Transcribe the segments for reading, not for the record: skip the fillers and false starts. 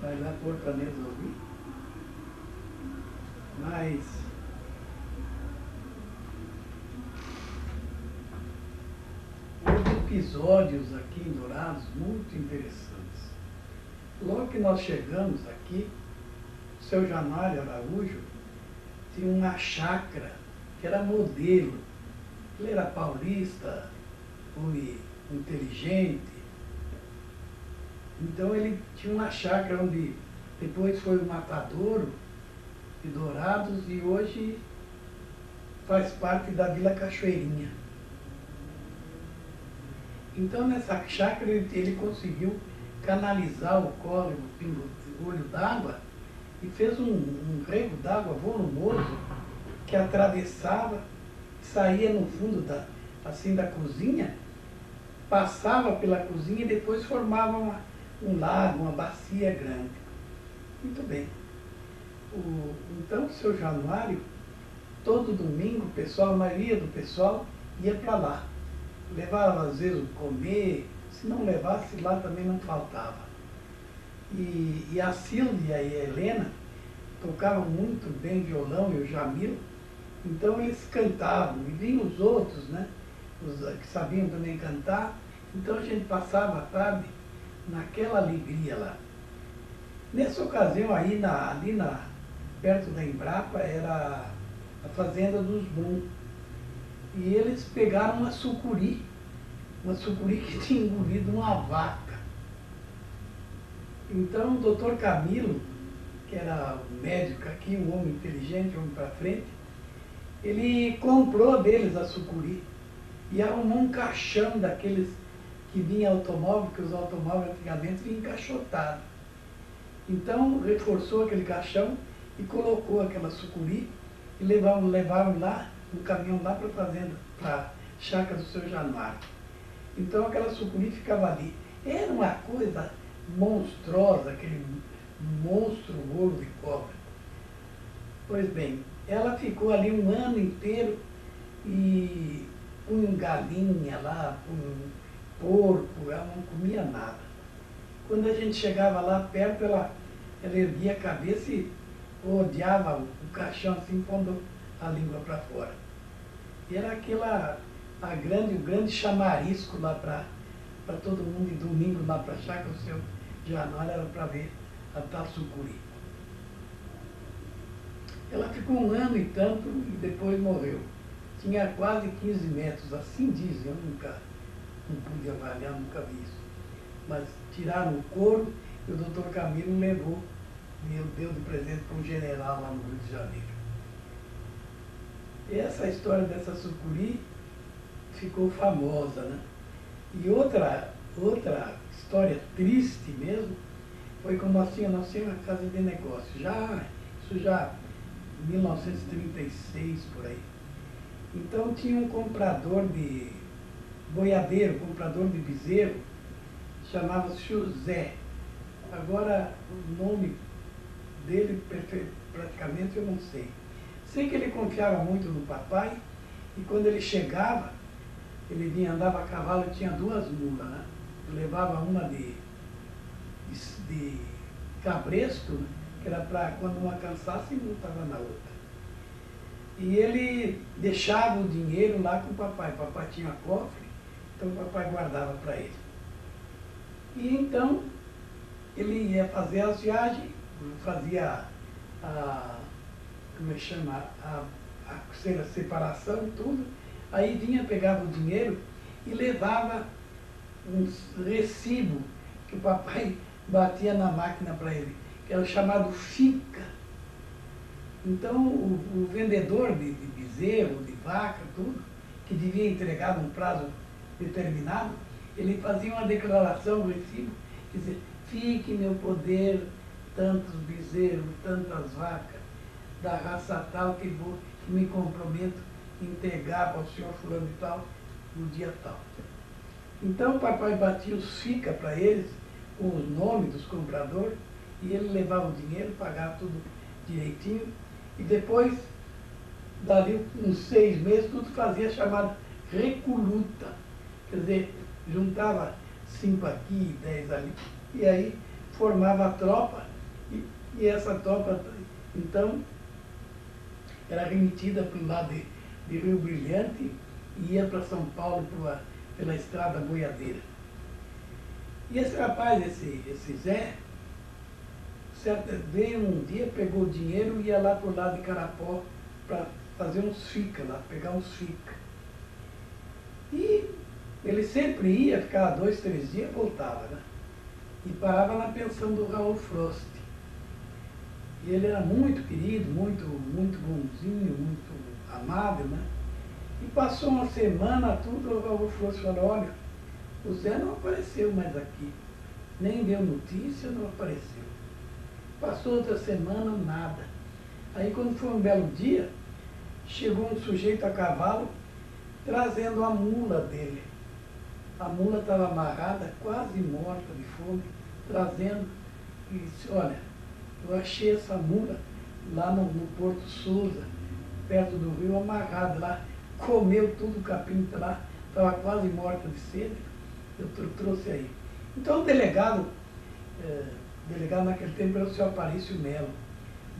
Vai lá pôr para resolver. Mas houve episódios aqui em Dourados muito interessantes. Logo que nós chegamos aqui, o seu Januário Araújo tinha uma chácara que era modelo. Ele era paulista, homem inteligente. Então ele tinha uma chácara onde depois foi o Matadouro de Dourados e hoje faz parte da Vila Cachoeirinha. Então nessa chácara ele conseguiu canalizar o córrego do Olho d'Água e fez um rego d'água volumoso que atravessava, saía no fundo assim da cozinha, passava pela cozinha e depois formava um lago, uma bacia grande. Muito bem. Então o seu Januário, todo domingo, a maioria do pessoal ia para lá. Levava às vezes o comer, se não levasse lá também não faltava. E a Sílvia e a Helena tocavam muito bem violão e o Jamil, então eles cantavam, e vinham os outros, né, os que sabiam também cantar, então a gente passava a tarde naquela alegria lá. Nessa ocasião aí, perto da Embrapa, era a fazenda dos Brum, e eles pegaram uma sucuri que tinha engolido uma vaca. Então o doutor Camilo, que era o médico aqui, um homem inteligente, um homem para frente, ele comprou deles a sucuri e arrumou um caixão daqueles que vinha automóvel, porque os automóveis antigamente vinham encaixotados. Então reforçou aquele caixão e colocou aquela sucuri e levaram lá, um caminhão lá para a fazenda, para a chácara do seu Januário. Então aquela sucuri ficava ali. Era uma coisa monstruosa, aquele monstro ouro de cobra. Pois bem, ela ficou ali um ano inteiro e punha galinha lá, punha porco, ela não comia nada. Quando a gente chegava lá perto, ela erguia a cabeça e odiava o caixão assim, pondo a língua para fora. E era o grande chamarisco lá para todo mundo, e domingo lá para a chácara, o seu Januário era para ver a tal sucuri. Ela ficou um ano e tanto e depois morreu. Tinha quase 15 metros, assim dizem, eu não pude avaliar, nunca vi isso. Mas tiraram o couro e o doutor Camilo levou, deu de presente para um general lá no Rio de Janeiro. E essa história dessa sucuri ficou famosa, né? E outra história triste mesmo, foi como assim, nós tínhamos uma casa de negócio, isso já em 1936, por aí. Então tinha um comprador de boiadeiro, comprador de bezerro, chamava-se José. Agora o nome dele praticamente eu não sei. Sei que ele confiava muito no papai, e quando ele chegava, ele andava a cavalo, tinha duas mulas, né? Levava uma de cabresto, né? Que era para quando uma cansasse, montava na outra. E ele deixava o dinheiro lá com o papai. O papai tinha cofre, então o papai guardava para ele. E então, ele ia fazer as viagens, fazia como é que chama, a separação, tudo. Aí vinha, pegava o dinheiro e levava um recibo que o papai batia na máquina para ele, que era o chamado fica. Então, o vendedor de bezerro, de vaca, tudo, que devia entregar num prazo determinado, ele fazia uma declaração, um recibo, que dizia, fique em meu poder tantos bezerros, tantas vacas, da raça tal que me comprometo em entregar para o senhor fulano e tal, no dia tal. Então o papai batia os fica para eles, com os nomes dos compradores, e ele levava o dinheiro, pagava tudo direitinho, e depois, dali uns 6 meses, tudo fazia chamada recoluta. Quer dizer, juntava 5 aqui, 10 ali, e aí formava a tropa, e essa tropa, então, era remetida para o lado de Rio Brilhante e ia para São Paulo pela estrada boiadeira. E esse rapaz, esse Zé, veio um dia, pegou o dinheiro e ia lá para o lado de Carapó para fazer uns fica lá, pegar uns fica. E ele sempre ia, ficava 2, 3 dias, voltava, né? E parava na pensão do Raul Frost. E ele era muito querido, muito bonzinho, muito amável, né? E passou uma semana, tudo, o Raul Frost falou, olha, o Zé não apareceu mais aqui. Nem deu notícia, não apareceu. Passou outra semana, nada. Aí quando foi um belo dia, chegou um sujeito a cavalo, trazendo a mula dele. A mula estava amarrada, quase morta de fome, trazendo, e disse, olha, eu achei essa mula lá no Porto Souza, perto do rio, amarrada lá, comeu tudo o capim lá, estava quase morta de sede, eu trouxe aí. Então o delegado naquele tempo era o senhor Aparício Melo.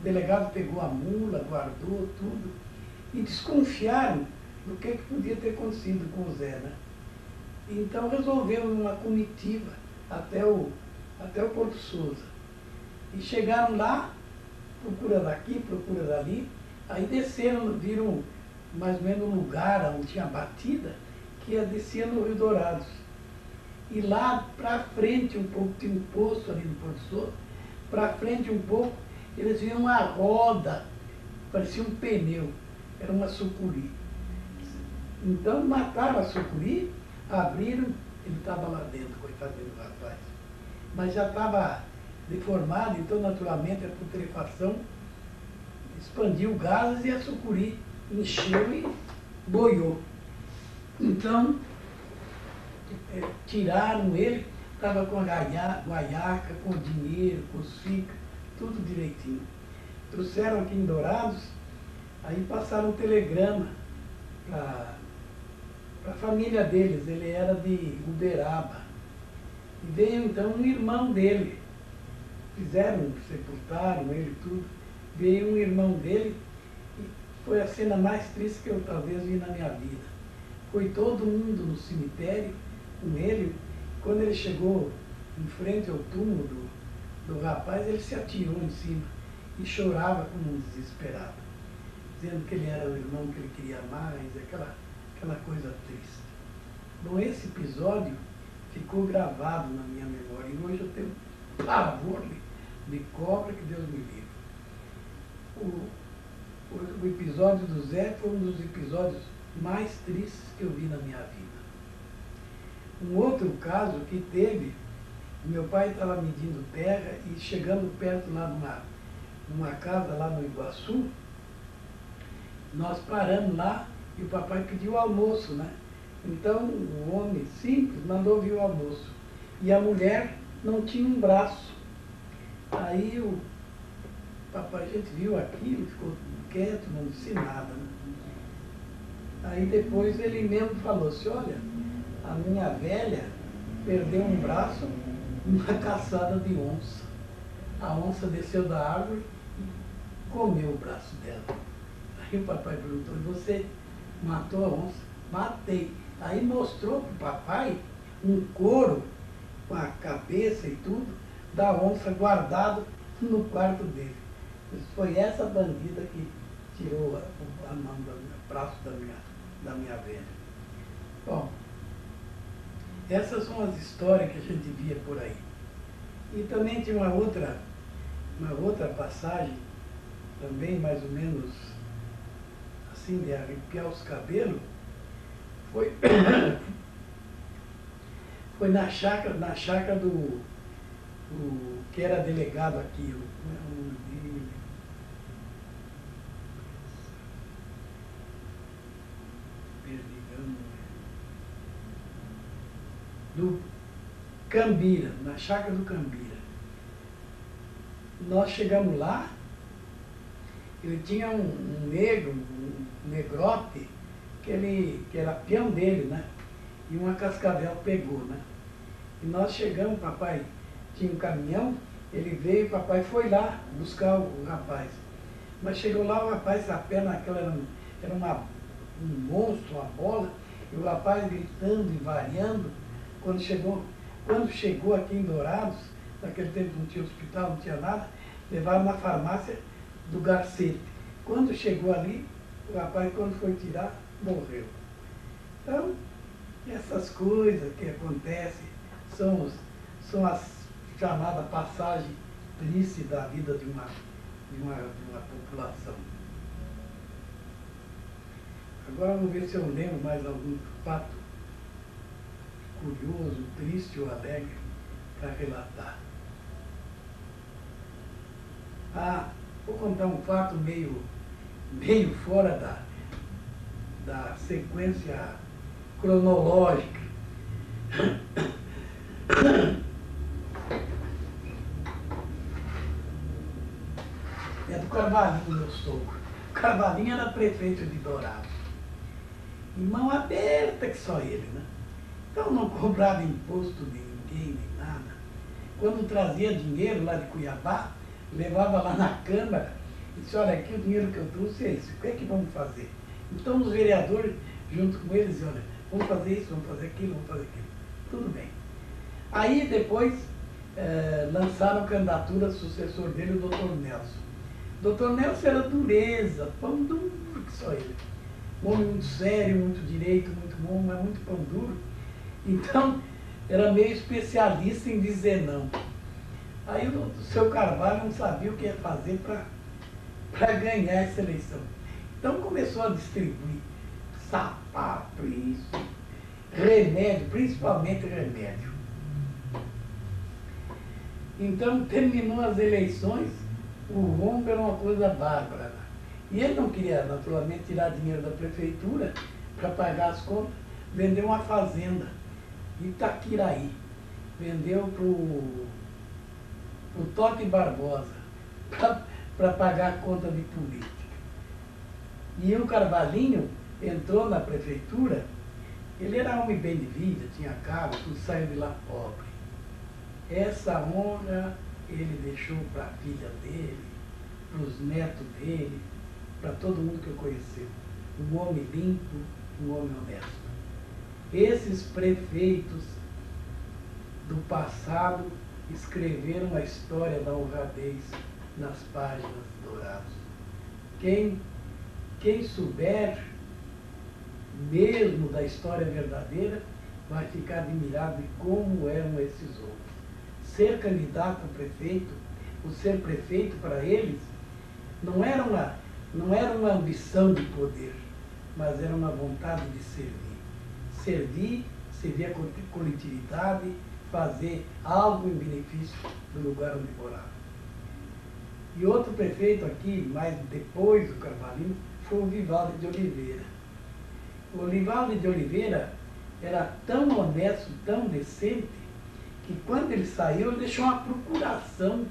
O delegado pegou a mula, guardou tudo, e desconfiaram do que podia ter acontecido com o Zé, né? Então resolveu uma comitiva até o Porto Souza. E chegaram lá, procura daqui, procura dali, aí desceram, viram mais ou menos um lugar onde tinha batida, que ia descer no Rio Dourados. E lá para frente um pouco, tinha um poço ali no Porto Souza, para frente um pouco, eles viram uma roda, parecia um pneu, era uma sucuri. Então mataram a sucuri, abriram, ele estava lá dentro, coitado do rapaz. Mas já estava deformado, então naturalmente a putrefação expandiu gases e a sucuri encheu e boiou. Então, tiraram ele, estava com a guaiaca, com o dinheiro, com os ficas, tudo direitinho. Trouxeram aqui em Dourados, aí passaram um telegrama para a família deles, ele era de Uberaba. E veio então um irmão dele, sepultaram ele tudo, veio um irmão dele, e foi a cena mais triste que eu talvez vi na minha vida. Foi todo mundo no cemitério com ele. Quando ele chegou em frente ao túmulo do rapaz, ele se atirou em cima e chorava como um desesperado, dizendo que ele era o irmão que ele queria mais, aquela coisa triste. Bom, esse episódio ficou gravado na minha memória e hoje eu tenho pavor de cobra, que Deus me livre. O episódio do Zé foi um dos episódios mais tristes que eu vi na minha vida. Um outro caso que teve, meu pai estava medindo terra e chegando perto lá numa casa lá no Iguaçu, nós paramos lá e o papai pediu almoço, né? Então o homem simples mandou vir o almoço e a mulher não tinha um braço. Aí o papai, a gente viu aquilo, ficou quieto, não disse nada, né? Aí depois ele mesmo falou assim, olha, a minha velha perdeu um braço numa caçada de onça. A onça desceu da árvore e comeu o braço dela. Aí o papai perguntou, você matou a onça? Matei. Aí mostrou para o papai um couro com a cabeça e tudo da onça guardado no quarto dele. Foi essa bandida que tirou a mão do braço da minha velha. Bom, essas são as histórias que a gente via por aí. E também tinha uma outra passagem, também mais ou menos assim, de arrepiar os cabelos, foi na chácara do que era delegado aqui, do Cambira, na chácara do Cambira. Nós chegamos lá, ele tinha um negro, um negrote, que era peão dele, né? E uma cascavel pegou, né? E nós chegamos, papai tinha um caminhão, ele veio, o papai foi lá buscar o rapaz. Mas chegou lá, o rapaz, a perna aquela era um monstro, uma bola, e o rapaz gritando e variando. Quando chegou aqui em Dourados, naquele tempo não tinha hospital, não tinha nada, levaram na farmácia do Garcete. Quando chegou ali, o rapaz, quando foi tirar, morreu. Então, essas coisas que acontecem são as chamadas passagem triste da vida de uma população. Agora vamos ver se eu lembro mais algum fato curioso, triste ou alegre para relatar. Vou contar um fato meio fora da sequência cronológica. É do Carvalhinho, meu sogro. O Carvalhinho era prefeito de Dourados. E mão aberta que só ele, né? Então não cobrava imposto de ninguém, nem nada. Quando trazia dinheiro lá de Cuiabá, levava lá na Câmara e disse, olha, aqui o dinheiro que eu trouxe é isso, o que é que vamos fazer? Então os vereadores, junto com eles, olha, vamos fazer isso, vamos fazer aquilo, vamos fazer aquilo. Tudo bem. Aí depois lançaram candidatura, sucessor dele, o doutor Nelson. O doutor Nelson era dureza, pão duro que só ele. Um homem muito sério, muito direito, muito bom, mas muito pão duro. Então, era meio especialista em dizer não. Aí o seu Carvalho não sabia o que ia fazer para ganhar essa eleição. Então começou a distribuir sapato, isso, remédio, principalmente remédio. Então terminou as eleições, o rombo era uma coisa bárbara. E ele não queria, naturalmente, tirar dinheiro da prefeitura para pagar as contas, vendeu uma fazenda, Itaquiraí. Vendeu para o Totti Barbosa, para pagar a conta de política. E o Carvalhinho entrou na prefeitura, ele era homem bem de vida, tinha carro, tudo, saiu de lá pobre. Essa honra ele deixou para a filha dele, para os netos dele, para todo mundo que o conheceu. Um homem limpo, um homem honesto. Esses prefeitos do passado escreveram a história da honradez nas páginas douradas. Quem souber mesmo da história verdadeira vai ficar admirado de como eram esses homens. Ser candidato a prefeito, o ser prefeito para eles, não era uma ambição de poder, mas era uma vontade de servir a coletividade, fazer algo em benefício do lugar onde morava. E outro prefeito aqui, mais depois do Carvalhinho, foi o Vivaldi de Oliveira. O Vivaldi de Oliveira era tão honesto, tão decente, que quando ele saiu, ele deixou uma procuração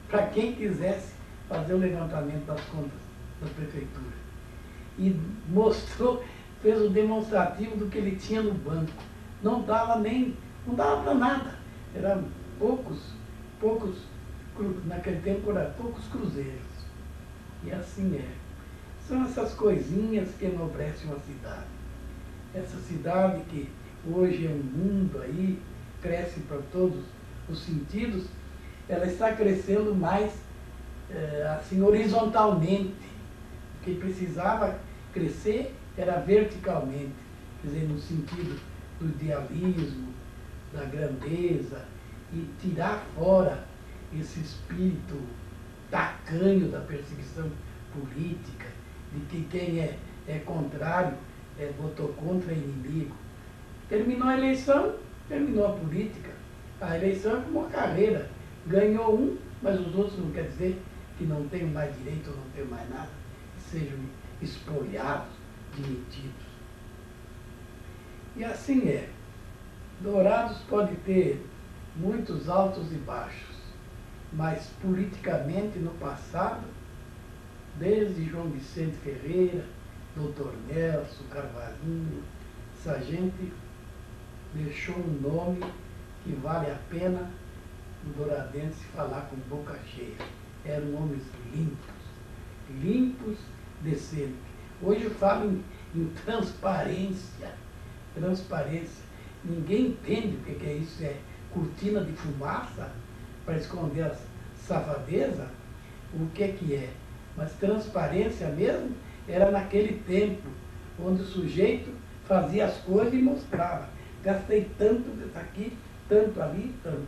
para quem quisesse fazer o levantamento das contas da prefeitura. E fez o demonstrativo do que ele tinha no banco. Não dava para nada. Eram naquele tempo eram poucos cruzeiros. E assim é. São essas coisinhas que enobrecem uma cidade. Essa cidade que hoje é um mundo aí, cresce para todos os sentidos, ela está crescendo mais assim, horizontalmente. O que precisava crescer era verticalmente, quer dizer, no sentido do idealismo, da grandeza, e tirar fora esse espírito tacanho da perseguição política, de que quem é contrário votou contra inimigo. Terminou a eleição, terminou a política. A eleição é como uma carreira. Ganhou um, mas os outros não quer dizer que não tenham mais direito ou não tenham mais nada, que sejam espoliados, demitidos. E assim é. Dourados pode ter muitos altos e baixos, mas politicamente no passado, desde João Vicente Ferreira, Dr. Nelson, Carvalhinho, essa gente deixou um nome que vale a pena o Douradense falar com boca cheia. Eram homens limpos, decentes. Hoje eu falo em transparência. Ninguém entende o que é isso, é cortina de fumaça para esconder a safadeza, o que é. Mas transparência mesmo era naquele tempo, onde o sujeito fazia as coisas e mostrava. Gastei tanto aqui, tanto ali, tanto.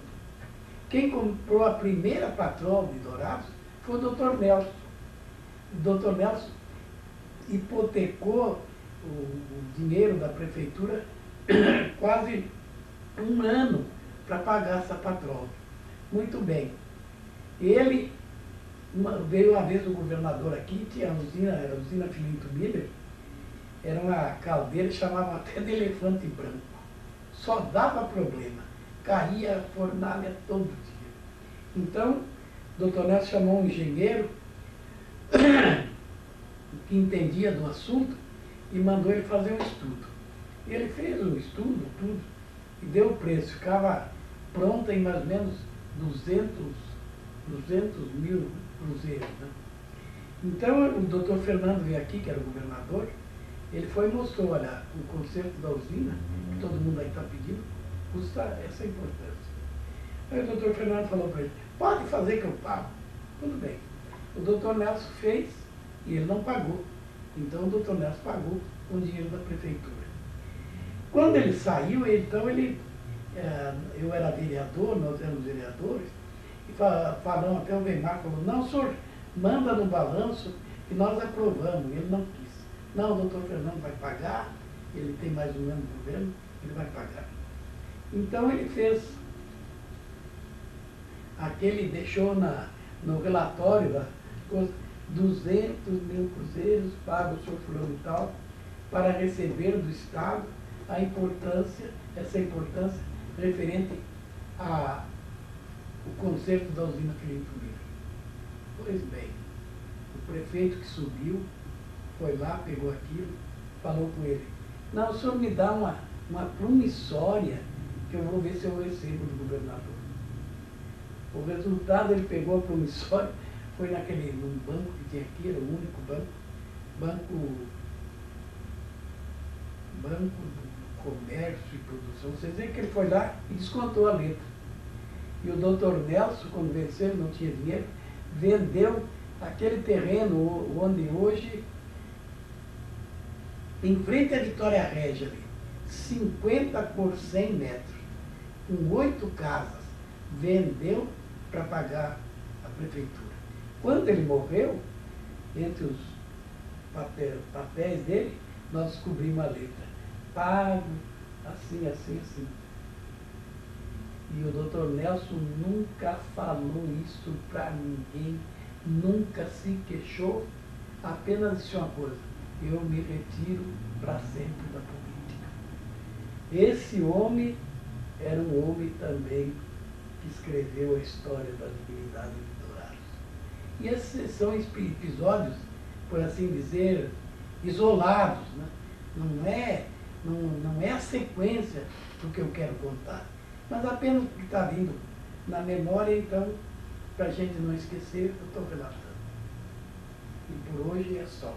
Quem comprou a primeira patroa de Dourados foi o Dr. Nelson. O Dr. Nelson hipotecou o dinheiro da prefeitura quase um ano para pagar essa patroa. Muito bem. Ele veio uma vez o governador aqui, tinha a usina, era a usina Filinto Miller, era uma caldeira, chamavam até de elefante branco. Só dava problema, caía a fornalha todo dia. Então, o doutor Nelson chamou um engenheiro que entendia do assunto e mandou ele fazer um estudo. E ele fez um estudo, tudo, e deu o preço. Ficava pronta em mais ou menos 200 mil cruzeiros. Né? Então, o doutor Fernando veio aqui, que era o governador, ele foi e mostrou, olha, o conserto da usina, que todo mundo aí está pedindo, custa essa importância. Aí o doutor Fernando falou para ele, pode fazer que eu pago. Tudo bem. O doutor Nelson fez e ele não pagou. Então o doutor Nelson pagou com o dinheiro da prefeitura. Quando ele saiu, então eu era vereador, nós éramos vereadores, e falamos, até o Weimar falou, não, senhor, manda no balanço que nós aprovamos. Ele não quis. Não, o doutor Fernando vai pagar, ele tem mais um ano de governo, ele vai pagar. Então ele fez aquele, deixou no relatório das coisas, 200 mil cruzeiros pagos, senhor fulano e tal, para receber do Estado essa importância referente ao conserto da usina Filinto Miller. Pois bem, o prefeito que subiu, foi lá, pegou aquilo, falou com ele, não, o senhor me dá uma promissória que eu vou ver se eu recebo do governador. O resultado, ele pegou a promissória, foi num banco que tinha aqui, era o único banco do comércio e produção. Vocês veem que ele foi lá e descontou a letra. E o doutor Nelson, quando venceu, não tinha dinheiro, vendeu aquele terreno onde hoje, em frente à Vitória Régia, ali, 50 por 100 metros, com 8 casas, vendeu para pagar a prefeitura. Quando ele morreu, entre os papéis dele, nós descobrimos a letra. Pago, assim, assim, assim. E o doutor Nelson nunca falou isso para ninguém, nunca se queixou, apenas disse uma coisa, eu me retiro para sempre da política. Esse homem era um homem também que escreveu a história da dignidade de Dourados. E esses são episódios, por assim dizer, isolados, né? Não é a sequência do que eu quero contar, mas apenas o que está vindo na memória, então, para a gente não esquecer, eu estou relatando. E por hoje é só.